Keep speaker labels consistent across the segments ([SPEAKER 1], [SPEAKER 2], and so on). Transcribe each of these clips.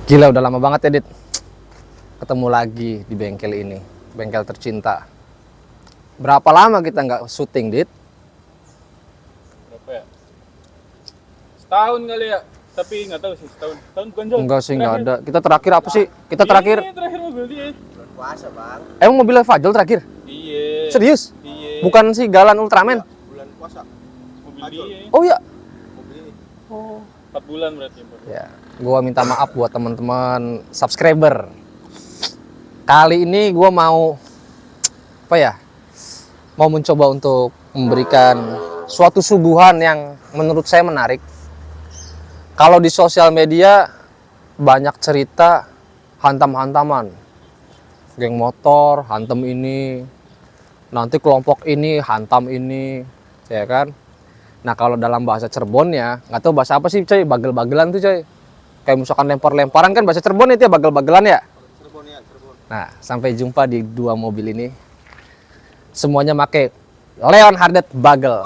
[SPEAKER 1] Gila, udah lama banget ya, Dit. Ketemu lagi di bengkel ini, bengkel tercinta. Berapa lama kita nggak syuting, Dit?
[SPEAKER 2] Berapa ya? Setahun kali ya, tapi nggak tahu sih setahun. Setahun bukan Jol?
[SPEAKER 1] Enggak sih, nggak
[SPEAKER 2] Terakhir.
[SPEAKER 1] ada. Kita terakhir apa sih? Kita terakhir,
[SPEAKER 2] Ini terakhir mobil dia.
[SPEAKER 3] Bulan puasa, Bang.
[SPEAKER 1] emang mobilnya Fajol terakhir?
[SPEAKER 2] Iya.
[SPEAKER 1] Serius?
[SPEAKER 2] Iya.
[SPEAKER 1] Bukan si Galan Ultraman?
[SPEAKER 3] Bulan puasa.
[SPEAKER 2] Mobil
[SPEAKER 3] Fajol.
[SPEAKER 2] dia.
[SPEAKER 1] Oh iya.
[SPEAKER 3] Mobil ini.
[SPEAKER 2] 4 bulan berarti.
[SPEAKER 1] Ya, gua minta maaf buat teman-teman subscriber. Kali ini gua mau apa ya? Mau mencoba untuk memberikan suatu suguhan yang menurut saya menarik. Kalau di sosial media banyak cerita hantam-hantaman. Geng motor hantam ini, nanti kelompok ini hantam ini, ya kan? Nah, kalau dalam bahasa Cirebon ya, nggak tahu bahasa apa sih, coy, bagel-bagelan tuh, coy. Kayak misalkan lempar-lemparan kan bahasa Cirebon itu ya, bagel-bagelan ya.
[SPEAKER 3] Cirebon ya, Cirebon.
[SPEAKER 1] Nah, sampai jumpa di dua mobil ini. Semuanya pakai Leon Hardet Bagel.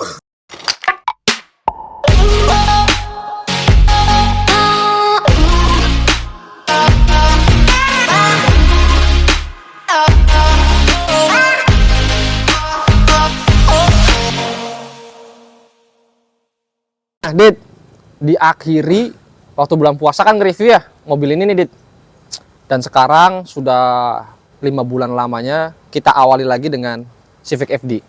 [SPEAKER 1] Nah, Dit, diakhiri waktu bulan puasa kan nge-review ya mobil ini nih, Dit. Dan sekarang sudah 5 bulan lamanya kita awali lagi dengan Civic FD.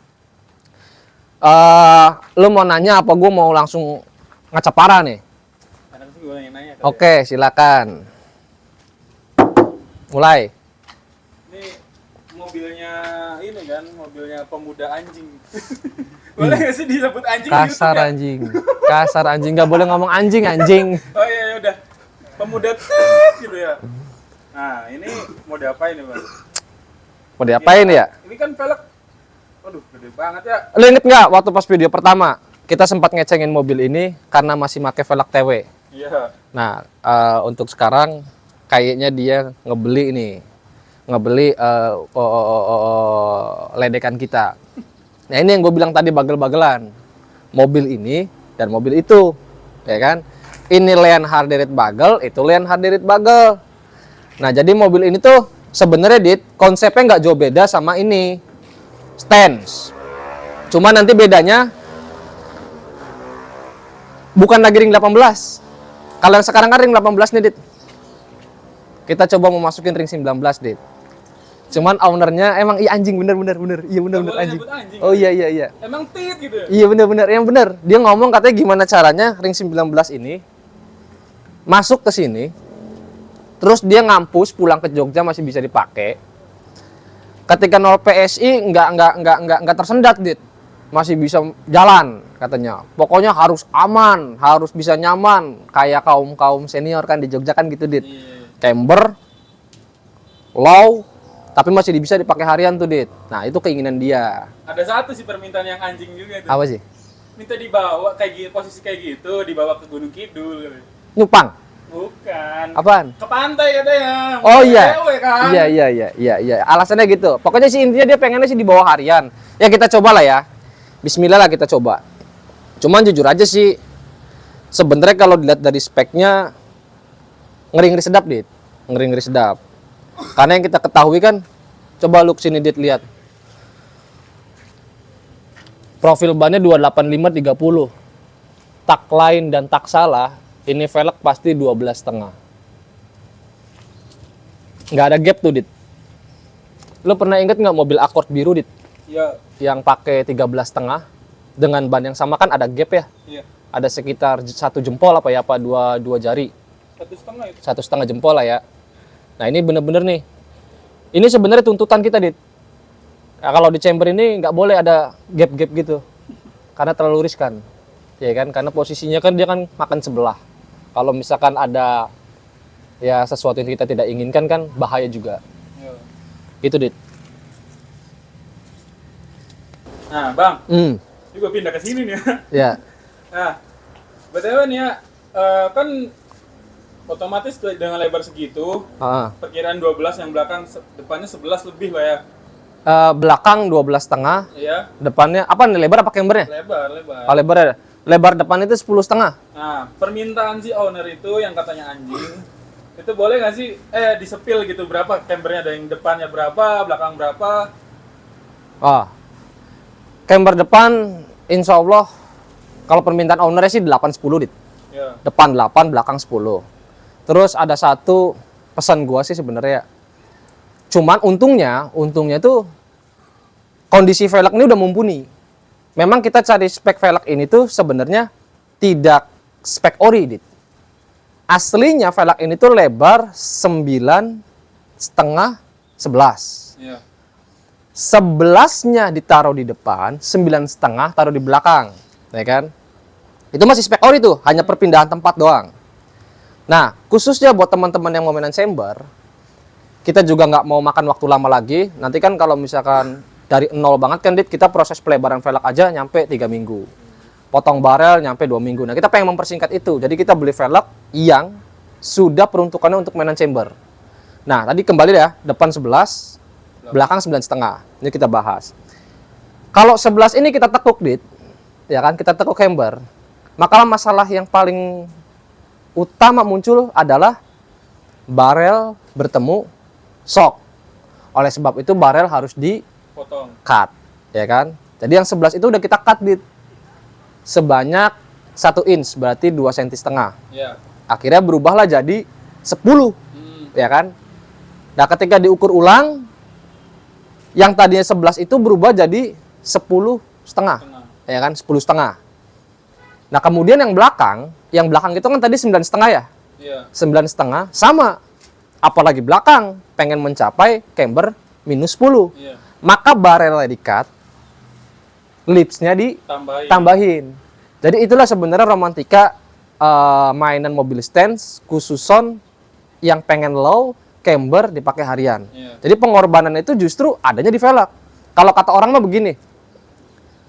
[SPEAKER 1] Lu mau nanya apa gue mau langsung ngacap parah nih?
[SPEAKER 2] Karena sih gue nanya.
[SPEAKER 1] Oke, silakan. Mulai.
[SPEAKER 2] Ini mobilnya ini kan, mobilnya pemuda anjing. Boleh nggak sih disebut anjing? di YouTube
[SPEAKER 1] Kasar
[SPEAKER 2] ya?
[SPEAKER 1] anjing. Kasar anjing, nggak boleh ngomong anjing, anjing.
[SPEAKER 2] Oh iya, ya udah. Pemuda gitu ya. Nah, ini mau diapain nih, Bang?
[SPEAKER 1] Mau diapain ya?
[SPEAKER 2] Ini kan velg. Waduh, gede banget ya.
[SPEAKER 1] Lu inget nggak waktu pas video pertama kita sempat ngecengin mobil ini karena masih pakai velg TW.
[SPEAKER 2] Iya.
[SPEAKER 1] Nah, untuk sekarang kayaknya dia ngebeli ledekan kita. Nah, ini yang gue bilang tadi, bagel-bagelan. Mobil ini dan mobil itu, ya kan? Ini Leon Hardet Bagel, itu Leon Hardet Bagel. Nah, jadi mobil ini tuh sebenarnya, Dit, konsepnya nggak jauh beda sama ini. Stance. Cuma nanti bedanya bukan lagi ring 18. Kalau yang sekarang kan ring 18 nih, Dit. Kita coba mau masukin ring 19, Dit. Cuman ownernya emang iya anjing, bener. Iya bener
[SPEAKER 2] Nggak boleh
[SPEAKER 1] anjing.
[SPEAKER 2] nyebut anjing,
[SPEAKER 1] Oh
[SPEAKER 2] kan?
[SPEAKER 1] iya.
[SPEAKER 2] Emang tit gitu ya?
[SPEAKER 1] Iya bener. Yang bener. Dia ngomong katanya gimana caranya ring 19 ini masuk ke sini. Terus dia ngampus pulang ke Jogja masih bisa dipakai. Ketika 0 PSI nggak tersendat, Dit. Masih bisa jalan katanya. Pokoknya harus aman, harus bisa nyaman kayak kaum senior kan di Jogja kan gitu, Dit.
[SPEAKER 2] Iya.
[SPEAKER 1] Camber low tapi masih bisa dipakai harian tuh, Dit. Nah, itu keinginan dia.
[SPEAKER 2] Ada satu sih permintaan yang anjing juga tuh.
[SPEAKER 1] Apa sih?
[SPEAKER 2] Minta dibawa kayak gitu, posisi kayak gitu, dibawa ke Gunung Kidul.
[SPEAKER 1] Nyupang.
[SPEAKER 2] Bukan.
[SPEAKER 1] Apaan?
[SPEAKER 2] Ke pantai katanya.
[SPEAKER 1] Oh iya.
[SPEAKER 2] Cewek kan?
[SPEAKER 1] Iya. Alasannya gitu. Pokoknya sih intinya dia pengennya sih di bawah harian. Ya kita coba lah ya. Bismillah lah kita coba. Cuman jujur aja sih, sebenarnya kalau dilihat dari speknya ngeri-ngeri sedap, Dit. Ngeri-ngeri sedap. Karena yang kita ketahui kan, coba look sini, Dit, lihat. Profil bannya 285/30. Tak lain dan tak salah, ini velg pasti 12,5. Nggak ada gap tuh, Dit. Lo pernah inget nggak mobil Accord biru, Dit?
[SPEAKER 2] Iya.
[SPEAKER 1] Yang pakai 13,5 dengan ban yang sama kan ada gap ya?
[SPEAKER 2] Iya.
[SPEAKER 1] Ada sekitar 1 jempol apa ya, apa dua jari.
[SPEAKER 2] 1,5 itu.
[SPEAKER 1] 1,5 jempol lah ya. Nah, ini bener-bener nih. Ini sebenarnya tuntutan kita, Dit. Nah, kalau di chamber ini nggak boleh ada gap-gap gitu. Karena terlalu riskan. Ya kan? Karena posisinya kan dia kan makan sebelah. Kalau misalkan ada ya sesuatu yang kita tidak inginkan kan bahaya juga.
[SPEAKER 2] Iya.
[SPEAKER 1] Itu, Dit.
[SPEAKER 2] Nah, Bang,
[SPEAKER 1] Hmm.
[SPEAKER 2] ini gue pindah ke sini nih.
[SPEAKER 1] Ya.
[SPEAKER 2] Nah, BTW nih ya, kan otomatis dengan lebar segitu,
[SPEAKER 1] Heeh.
[SPEAKER 2] perkiraan 12, yang belakang depannya 11 lebih lah ya.
[SPEAKER 1] Belakang 12,5,
[SPEAKER 2] Iya,
[SPEAKER 1] depannya apa nih, lebar apa cambernya?
[SPEAKER 2] lebar.
[SPEAKER 1] Oh, lebar lebar depan itu 10,5.
[SPEAKER 2] Nah, permintaan si owner itu yang katanya anjing, Itu boleh nggak sih disepil gitu berapa cambernya, ada yang depannya berapa, belakang berapa?
[SPEAKER 1] Ah, camber depan insya Allah kalau permintaan ownernya sih 8-10 dit.
[SPEAKER 2] Ya.
[SPEAKER 1] Depan 8, belakang 10. Terus ada satu pesan gua sih sebenarnya. Cuman untungnya tuh kondisi velg ini udah mumpuni. Memang kita cari spek velg ini tuh sebenarnya tidak spek ori, dit. Aslinya velg ini tuh lebar 9,5 11.
[SPEAKER 2] Iya.
[SPEAKER 1] 11-nya ditaruh di depan, 9,5 taruh di belakang, ya kan? Itu masih spek ori tuh, hanya perpindahan tempat doang. Nah, khususnya buat teman-teman yang mau mainan chamber, kita juga nggak mau makan waktu lama lagi. Nanti kan kalau misalkan dari nol banget kan, dit, kita proses pelebaran velg aja nyampe 3 minggu. Potong barel nyampe 2 minggu. Nah, kita pengen mempersingkat itu. Jadi kita beli velg yang sudah peruntukannya untuk mainan chamber. Nah, tadi kembali ya, depan 11, belakang 9,5. Ini kita bahas. Kalau 11 ini kita tekuk, dit, ya kan, kita tekuk chamber, maka masalah yang paling utama muncul adalah barel bertemu shock. Oleh sebab itu barel harus di
[SPEAKER 2] Potong.
[SPEAKER 1] cut, ya kan? Jadi yang 11 itu udah kita cut, dit, sebanyak 1 inch, berarti 2,5 cm.
[SPEAKER 2] Iya.
[SPEAKER 1] Akhirnya berubahlah jadi 10, ya kan? Nah, ketika diukur ulang, yang tadinya 11 itu berubah jadi 10,5, ya kan? 10,5. Nah, kemudian yang belakang itu kan tadi 9,5 ya?
[SPEAKER 2] Iya.
[SPEAKER 1] 9,5 sama. Apalagi belakang pengen mencapai camber minus 10.
[SPEAKER 2] Iya.
[SPEAKER 1] Maka barelnya di-cut, lipsnya ditambahin. Jadi itulah sebenarnya romantika mainan mobil stance khususon yang pengen low camber dipakai harian.
[SPEAKER 2] Iya.
[SPEAKER 1] Jadi pengorbanan itu justru adanya di velg. Kalau kata orang mah begini,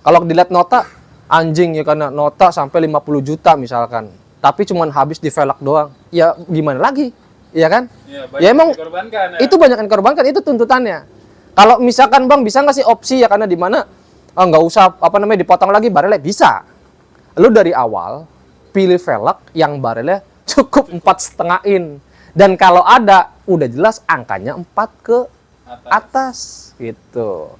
[SPEAKER 1] kalau dilihat nota, anjing ya karena nota sampai 50 juta misalkan, tapi cuman habis di velg doang, ya gimana lagi, iya kan?
[SPEAKER 2] Iya,
[SPEAKER 1] Ya emang
[SPEAKER 2] dikorbankan, ya.
[SPEAKER 1] itu banyak yang dikorbankan, itu tuntutannya. Kalau misalkan bang bisa nggak sih opsi ya, karena di mana nggak usah dipotong lagi barelnya, bisa. Lu dari awal pilih velg yang barelnya cukup 4,5 in, dan kalau ada udah jelas angkanya 4 ke atas gitu.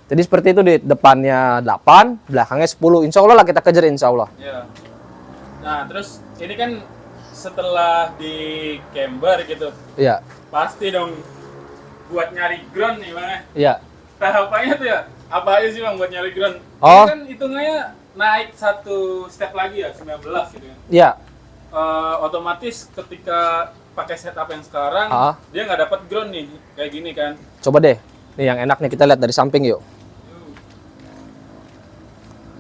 [SPEAKER 1] Jadi seperti itu, di depannya 8, belakangnya 10. Insya Allah lah kita kejar, insya Allah.
[SPEAKER 2] Ya. Nah, terus ini kan setelah di camber gitu,
[SPEAKER 1] Iya,
[SPEAKER 2] pasti dong buat nyari ground nih bang.
[SPEAKER 1] iya.
[SPEAKER 2] Tahapannya tuh ya, apa aja sih bang buat nyari ground?
[SPEAKER 1] Oh.
[SPEAKER 2] Ini kan hitungannya naik 1 step lagi ya, 19 gitu ya.
[SPEAKER 1] Iya.
[SPEAKER 2] Otomatis ketika pakai setup yang sekarang, dia nggak dapat ground nih, kayak gini kan.
[SPEAKER 1] Coba deh. Nih yang enak nih, kita lihat dari samping yuk.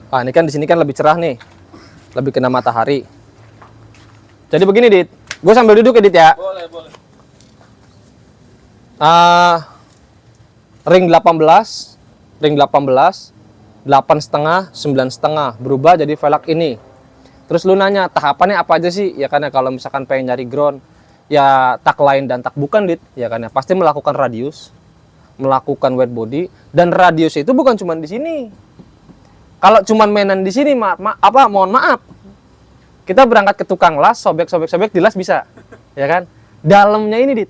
[SPEAKER 1] Ah, ini kan di sini kan lebih cerah nih. Lebih kena matahari. Jadi begini, Dit. Gue sambil duduk ya, Dit ya.
[SPEAKER 2] Boleh, boleh.
[SPEAKER 1] Ring 18, 8,5, 9,5 berubah jadi velg ini. Terus lu nanya tahapannya apa aja sih? Ya karena kalau misalkan pengen nyari ground, ya tak lain dan tak bukan, Dit. Ya karena pasti melakukan radius, melakukan wet body, dan radius itu bukan cuma di sini. Kalau cuma mainan di sini, mohon maaf, kita berangkat ke tukang las, sobek di las bisa, ya kan? Dalamnya ini, Dit.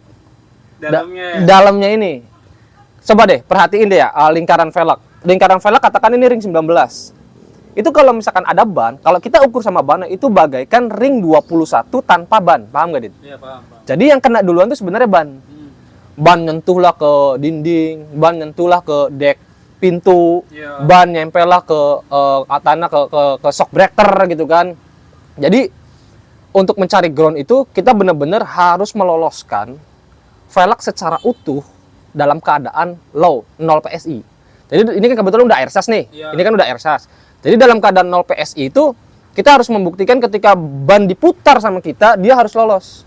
[SPEAKER 1] Dalamnya ini. Coba deh, perhatiin deh ya, lingkaran velg. Lingkaran velg katakan ini ring 19. Itu kalau misalkan ada ban, kalau kita ukur sama ban, itu bagaikan ring 21 tanpa ban. Paham nggak, Dit?
[SPEAKER 2] Iya, paham.
[SPEAKER 1] Jadi yang kena duluan itu sebenarnya ban. Ban nyentuhlah ke dinding, ban nyentuhlah ke dek pintu, ban nyempel lah ke tanah, ke shock breaker gitu kan. Jadi untuk mencari ground itu kita benar-benar harus meloloskan velg secara utuh dalam keadaan low, 0 PSI. Jadi ini kan kebetulan udah airsas nih. Ini kan udah airsas. Jadi dalam keadaan 0 PSI itu kita harus membuktikan ketika ban diputar sama kita, dia harus lolos.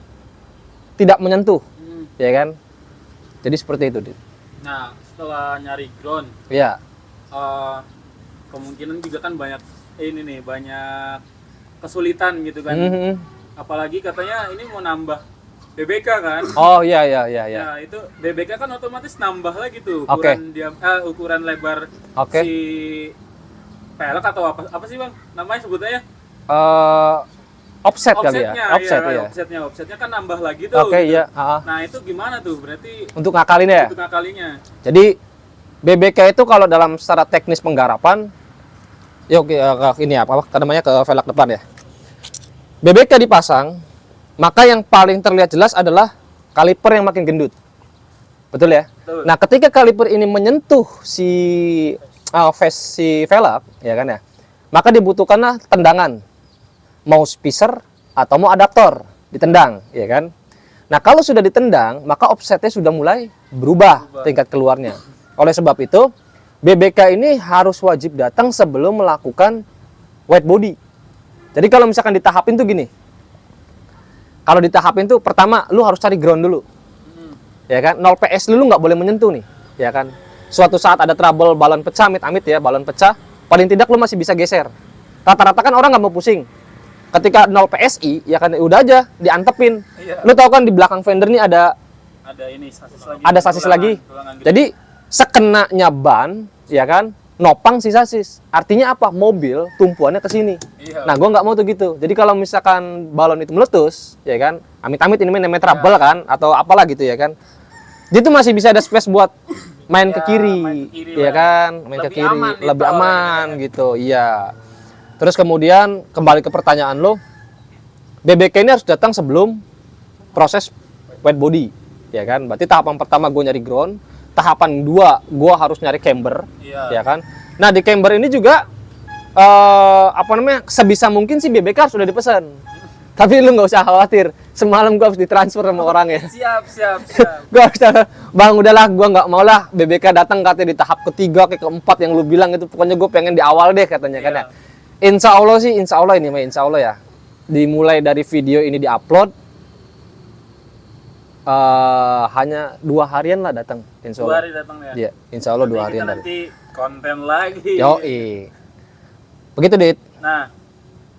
[SPEAKER 1] Tidak menyentuh. Ya kan? Jadi seperti itu, Dit.
[SPEAKER 2] Nah, setelah nyari ground,
[SPEAKER 1] ya,
[SPEAKER 2] kemungkinan juga kan banyak banyak kesulitan gitu kan. Apalagi katanya ini mau nambah BBK kan.
[SPEAKER 1] Oh iya.
[SPEAKER 2] Nah, itu BBK kan otomatis nambah lagi tuh ukuran lebar si pelek atau apa sih bang? Namanya sebutannya?
[SPEAKER 1] offset kali ya. Offset
[SPEAKER 2] iya,
[SPEAKER 1] ya.
[SPEAKER 2] offsetnya kan nambah lagi tuh.
[SPEAKER 1] Oke,
[SPEAKER 2] gitu.
[SPEAKER 1] iya,
[SPEAKER 2] Nah, itu gimana tuh? Berarti
[SPEAKER 1] Untuk ngakalin ya.
[SPEAKER 2] untuk ngakalinya.
[SPEAKER 1] Jadi BBK itu kalau dalam secara teknis penggarapan, yuk ini apa namanya ke velg depan ya. BBK dipasang, maka yang paling terlihat jelas adalah kaliper yang makin gendut. Betul ya?
[SPEAKER 2] Betul.
[SPEAKER 1] Nah, ketika kaliper ini menyentuh face si velg, ya kan ya, maka dibutuhkanlah tendangan, mau spacer atau mau adaptor, ditendang, ya kan. Nah, kalau sudah ditendang, maka offsetnya sudah mulai berubah tingkat keluarnya. Oleh sebab itu, BBK ini harus wajib datang sebelum melakukan wet body. Jadi kalau misalkan ditahapin tuh gini, kalau ditahapin tuh pertama lu harus cari ground dulu, ya kan. 0 PS lu nggak boleh menyentuh nih, ya kan. Suatu saat ada trouble balon pecah, amit-amit ya, balon pecah, paling tidak lu masih bisa geser. Rata-rata kan orang nggak mau pusing. Ketika 0 PSI, ya kan udah aja diantepin.
[SPEAKER 2] Iya.
[SPEAKER 1] Lu tahu kan di belakang fender nih ada
[SPEAKER 2] Ini sasis lagi.
[SPEAKER 1] ada sasis lagi.
[SPEAKER 2] tulangan gitu.
[SPEAKER 1] Jadi sekenanya ban, ya kan, nopang si sasis. Artinya apa? Mobil tumpuannya ke sini.
[SPEAKER 2] Iya.
[SPEAKER 1] Nah, gua nggak mau tuh gitu. Jadi kalau misalkan balon itu meletus, ya kan, amit-amit ini namanya trouble kan, atau apalah gitu ya kan. Dia tuh masih bisa ada space buat main ke kiri,
[SPEAKER 2] main ke kiri
[SPEAKER 1] ya
[SPEAKER 2] lah.
[SPEAKER 1] kan, main ke
[SPEAKER 2] Lebih
[SPEAKER 1] kiri,
[SPEAKER 2] aman
[SPEAKER 1] lebih
[SPEAKER 2] gitu,
[SPEAKER 1] aman gitu, iya. Terus kemudian kembali ke pertanyaan lo, BBK ini harus datang sebelum proses wet body, ya kan. Berarti tahapan pertama gue nyari ground, tahapan 2 gue harus nyari camber,
[SPEAKER 2] Iya.
[SPEAKER 1] ya kan. Nah di camber ini juga sebisa mungkin sih BBK harus sudah dipesan. Tapi lu nggak usah khawatir, semalam gue harus ditransfer sama orang ya.
[SPEAKER 2] Siap.
[SPEAKER 1] Gue harus bang udahlah, gue nggak mau lah BBK datang katanya di tahap ketiga ke keempat yang lu bilang itu, pokoknya gue pengen di awal deh katanya kan ya. Insya Allah ini mah insya Allah ya. Dimulai dari video ini diupload, hanya 2 harian lah datang, insya
[SPEAKER 2] 2
[SPEAKER 1] Allah.
[SPEAKER 2] hari datang ya.
[SPEAKER 1] Iya, insya Allah 2
[SPEAKER 2] Nanti
[SPEAKER 1] harian
[SPEAKER 2] kita
[SPEAKER 1] dari.
[SPEAKER 2] nanti konten lagi.
[SPEAKER 1] Yoi. Begitu Dit.
[SPEAKER 2] Nah,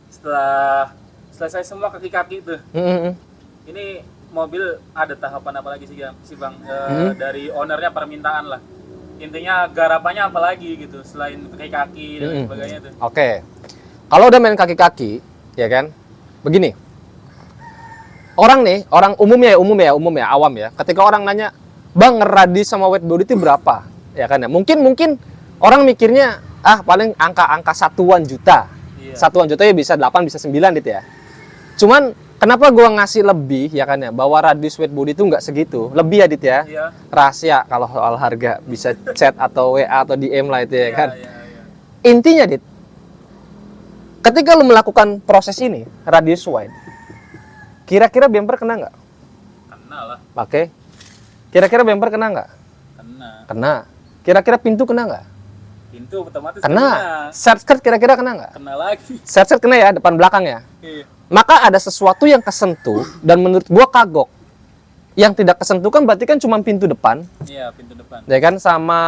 [SPEAKER 2] setelah selesai semua kaki-kaki itu, ini mobil ada tahapan apa lagi sih Bang? Dari ownernya permintaan lah. Intinya garapannya apa lagi gitu selain kaki-kaki dan lain sebagainya tuh.
[SPEAKER 1] Oke. Kalau udah main kaki-kaki, ya kan? Begini. Orang umum ya, awam ya. Ketika orang nanya, "Bang, ngeradi sama wet body itu berapa?" Ya kan ya. Mungkin orang mikirnya paling angka satuan juta.
[SPEAKER 2] Iya.
[SPEAKER 1] Satuan juta ya bisa 8, bisa 9 gitu ya. Cuman kenapa gua ngasih lebih ya kan ya, bahwa radius wet body itu nggak segitu. Lebih ya Dit ya.
[SPEAKER 2] Iya.
[SPEAKER 1] Rahasia kalau soal harga, bisa chat atau WA atau DM lah itu ya kan.
[SPEAKER 2] Iya.
[SPEAKER 1] Intinya Dit, ketika lu melakukan proses ini, radius wide, kira-kira bumper kena nggak?
[SPEAKER 2] Kena lah.
[SPEAKER 1] Oke. Kira-kira bumper kena nggak?
[SPEAKER 2] Kena.
[SPEAKER 1] Kena. Kira-kira pintu kena nggak?
[SPEAKER 2] Pintu otomatis
[SPEAKER 1] Kena. Shirt skirt kira-kira kena nggak?
[SPEAKER 2] Kena lagi.
[SPEAKER 1] Shirt skirt kena ya, depan belakang ya.
[SPEAKER 2] Iya.
[SPEAKER 1] Maka ada sesuatu yang kesentuh dan menurut gua kagok. Yang tidak kesentuh kan berarti kan cuma pintu depan,
[SPEAKER 2] Iya, pintu depan.
[SPEAKER 1] ya kan, sama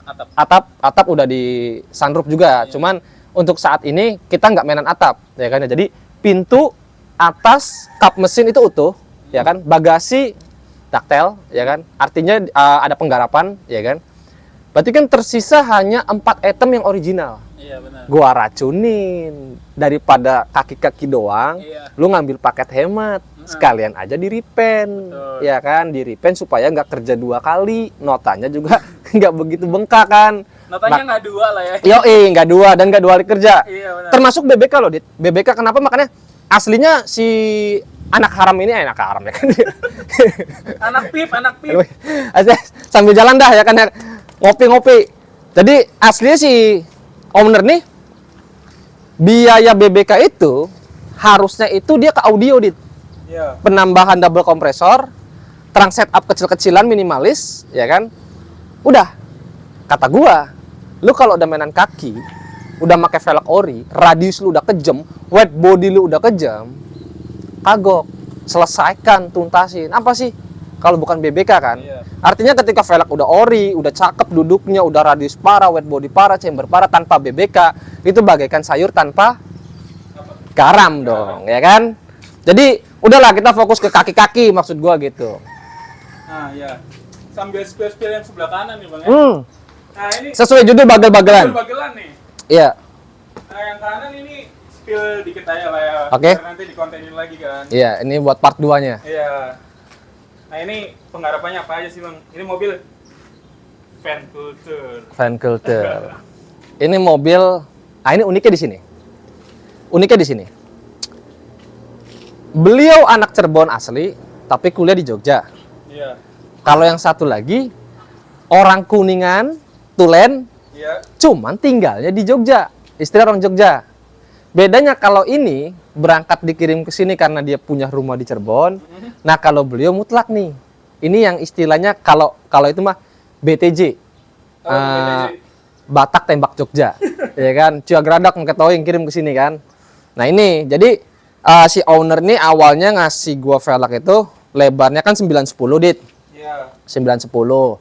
[SPEAKER 2] Atap.
[SPEAKER 1] atap udah di sunroof juga. Cuman untuk saat ini kita nggak mainan atap, ya kan. Jadi pintu atas kap mesin itu utuh, ya kan. Bagasi taktel, ya kan. Artinya ada penggarapan, ya kan. Berarti kan tersisa hanya 4 item yang original.
[SPEAKER 2] Iya, benar.
[SPEAKER 1] Gua racunin daripada kaki-kaki doang.
[SPEAKER 2] Iya.
[SPEAKER 1] Lu ngambil paket hemat, sekalian aja di repaint,
[SPEAKER 2] Betul.
[SPEAKER 1] ya kan, di repaint supaya nggak kerja 2 kali, notanya juga nggak begitu bengkak kan.
[SPEAKER 2] Notanya nggak 2 lah ya.
[SPEAKER 1] Nggak 2 dan nggak 2 hari kerja.
[SPEAKER 2] Iya, benar.
[SPEAKER 1] Termasuk BBK loh, Dit. BBK kenapa? Makanya aslinya si anak haram ini anak haram ya kan.
[SPEAKER 2] Anak pip.
[SPEAKER 1] Sambil jalan dah ya kan ya, ngopi-ngopi. Jadi aslinya si owner nih, biaya BBK itu harusnya itu dia ke audio Dit.
[SPEAKER 2] Iya.
[SPEAKER 1] Penambahan double kompresor, trunk setup kecil-kecilan minimalis, ya kan. Udah. Kata gua, lu kalau udah mainan kaki, udah pakai velg ori, radius lu udah kejam, wet body lu udah kejam, kagok. Selesaikan, tuntasin. Apa sih? Kalau bukan BBK kan?
[SPEAKER 2] Iya.
[SPEAKER 1] Artinya ketika velg udah ori, udah cakep duduknya, udah radius parah, wet body parah, chamber parah, tanpa BBK, itu bagaikan sayur tanpa garam dong, ya kan? Jadi, udahlah kita fokus ke kaki-kaki maksud gua gitu.
[SPEAKER 2] Nah, ya. Sambil spill-spill yang sebelah kanan nih, Bang ya. Nah, ini
[SPEAKER 1] Sesuai judul bagel-bagelan.
[SPEAKER 2] bagelan nih.
[SPEAKER 1] Iya.
[SPEAKER 2] Nah, yang kanan ini spill dikit aja lah ya.
[SPEAKER 1] Oke.
[SPEAKER 2] Biar nanti dikontenin lagi kan.
[SPEAKER 1] Iya, ini buat part 2-nya.
[SPEAKER 2] Iya. Nah ini penggarapannya apa aja sih bang? Ini mobil fan culture.
[SPEAKER 1] Fan culture. Ini mobil, ini uniknya di sini. Uniknya di sini. Beliau anak Cirebon asli, tapi kuliah di Jogja.
[SPEAKER 2] Iya.
[SPEAKER 1] Kalau yang satu lagi, orang Kuningan, Tulen,
[SPEAKER 2] Iya.
[SPEAKER 1] cuman tinggalnya di Jogja. Istri orang Jogja. Bedanya kalau ini berangkat dikirim ke sini karena dia punya rumah di Cirebon. Nah, kalau beliau mutlak nih. Ini yang istilahnya kalau itu mah BTJ.
[SPEAKER 2] Oh, BTJ.
[SPEAKER 1] Batak tembak Jogja. Ya kan? Cia Gradak ngeketahui yang kirim ke sini kan. Nah, ini jadi si owner nih awalnya ngasih gua velg itu lebarnya kan 910 dit.
[SPEAKER 2] Iya.
[SPEAKER 1] 910.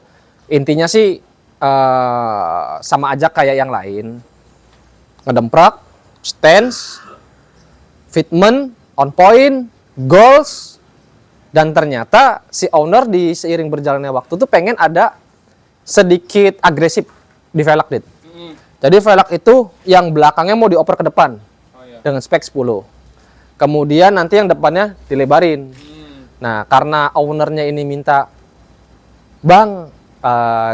[SPEAKER 1] Intinya sih sama aja kayak yang lain. Ngedemprak, stance, fitment, on point, goals, dan ternyata si owner di seiring berjalannya waktu tuh pengen ada sedikit agresif di velg dit. Jadi velg itu yang belakangnya mau dioper ke depan
[SPEAKER 2] Oh iya.
[SPEAKER 1] dengan spek 10. Kemudian nanti yang depannya dilebarin. Nah, karena ownernya ini minta, Bang,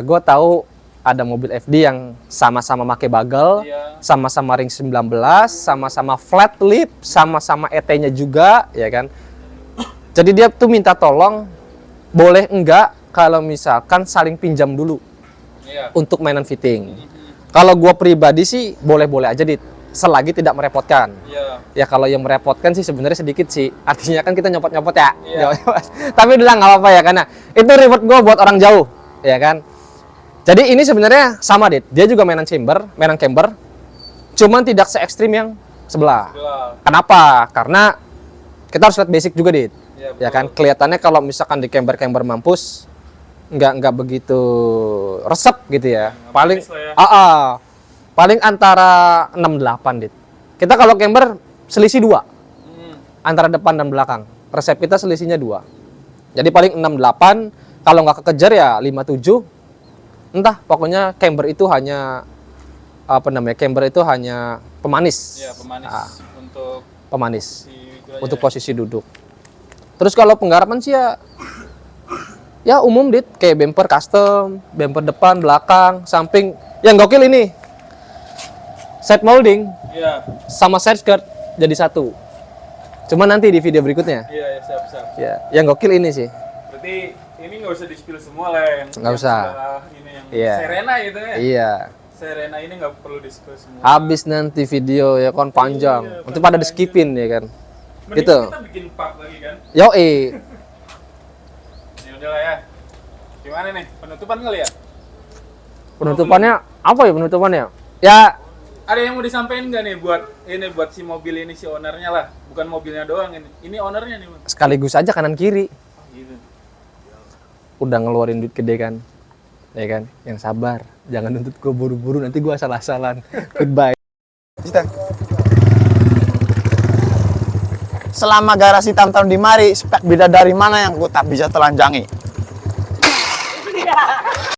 [SPEAKER 1] gue tahu ada mobil FD yang sama-sama pakai bagel,
[SPEAKER 2] Iya.
[SPEAKER 1] sama-sama ring 19, sama-sama flat lip, sama-sama ET-nya juga, ya kan. Jadi dia tuh minta tolong, boleh enggak kalau misalkan saling pinjam dulu
[SPEAKER 2] Iya.
[SPEAKER 1] untuk mainan fitting. Kalau gue pribadi sih boleh-boleh aja dit, selagi tidak merepotkan.
[SPEAKER 2] Iya.
[SPEAKER 1] Ya kalau yang merepotkan sih sebenarnya sedikit sih. Artinya kan kita nyopot-nyopot ya.
[SPEAKER 2] Iya.
[SPEAKER 1] Tapi udah nggak apa-apa ya karena itu reward gue buat orang jauh, ya kan. Jadi ini sebenarnya sama dit. Dia juga mainan camber, cuman tidak se ekstrim yang sebelah.
[SPEAKER 2] Betul.
[SPEAKER 1] Kenapa? Karena kita harus lihat basic juga dit.
[SPEAKER 2] Iya,
[SPEAKER 1] Ya kan kelihatannya kalau misalkan di camber mampus nggak begitu resep gitu ya. Paling
[SPEAKER 2] manis lah ya.
[SPEAKER 1] paling antara 6-8 dit. Kita kalau camber selisih 2 antara depan dan belakang. Resep kita selisihnya 2. Jadi paling 6-8, kalau nggak kekejar ya 5-7. Entah, pokoknya camber itu hanya camber itu hanya pemanis.
[SPEAKER 2] Iya, pemanis untuk
[SPEAKER 1] Pemanis
[SPEAKER 2] si itu aja.
[SPEAKER 1] untuk posisi duduk. Terus kalau penggarapan sih ya umum dit, kayak bumper custom, bumper depan, belakang, samping. Yang gokil ini side molding
[SPEAKER 2] Iya.
[SPEAKER 1] sama side skirt jadi satu. Cuma nanti di video berikutnya.
[SPEAKER 2] Iya, siap.
[SPEAKER 1] Ya, yang gokil ini sih.
[SPEAKER 2] Berarti ini nggak usah di-spill semua lah yang
[SPEAKER 1] Nggak usah.
[SPEAKER 2] sebelah ini yang
[SPEAKER 1] Iya.
[SPEAKER 2] Serena gitu ya.
[SPEAKER 1] Iya.
[SPEAKER 2] Serena ini nggak perlu di-spill semua.
[SPEAKER 1] Habis nanti video ya kan panjang.
[SPEAKER 2] Iya,
[SPEAKER 1] Nanti pada di skipin ya kan.
[SPEAKER 2] Mending
[SPEAKER 1] Gitu.
[SPEAKER 2] kita bikin part lagi kan.
[SPEAKER 1] Yoi.
[SPEAKER 2] Ya udah lah ya. Gimana nih? Penutupan kali ya?
[SPEAKER 1] Penutupannya apa ya penutupannya? Ya
[SPEAKER 2] Ada yang mau disampaikan nggak nih buat si mobil ini, si ownernya lah, bukan mobilnya doang ini. Ini ownernya nih, Bang.
[SPEAKER 1] sekaligus aja kanan kiri.
[SPEAKER 2] Oh, gitu.
[SPEAKER 1] Udah ngeluarin duit gede kan. Ya kan? Yang sabar. Jangan nuntut gue buru-buru nanti gue asal-asalan. Goodbye.
[SPEAKER 3] Selama garasi tahun-tahun di mari, spek bidadari mana yang ku tak bisa telanjangi?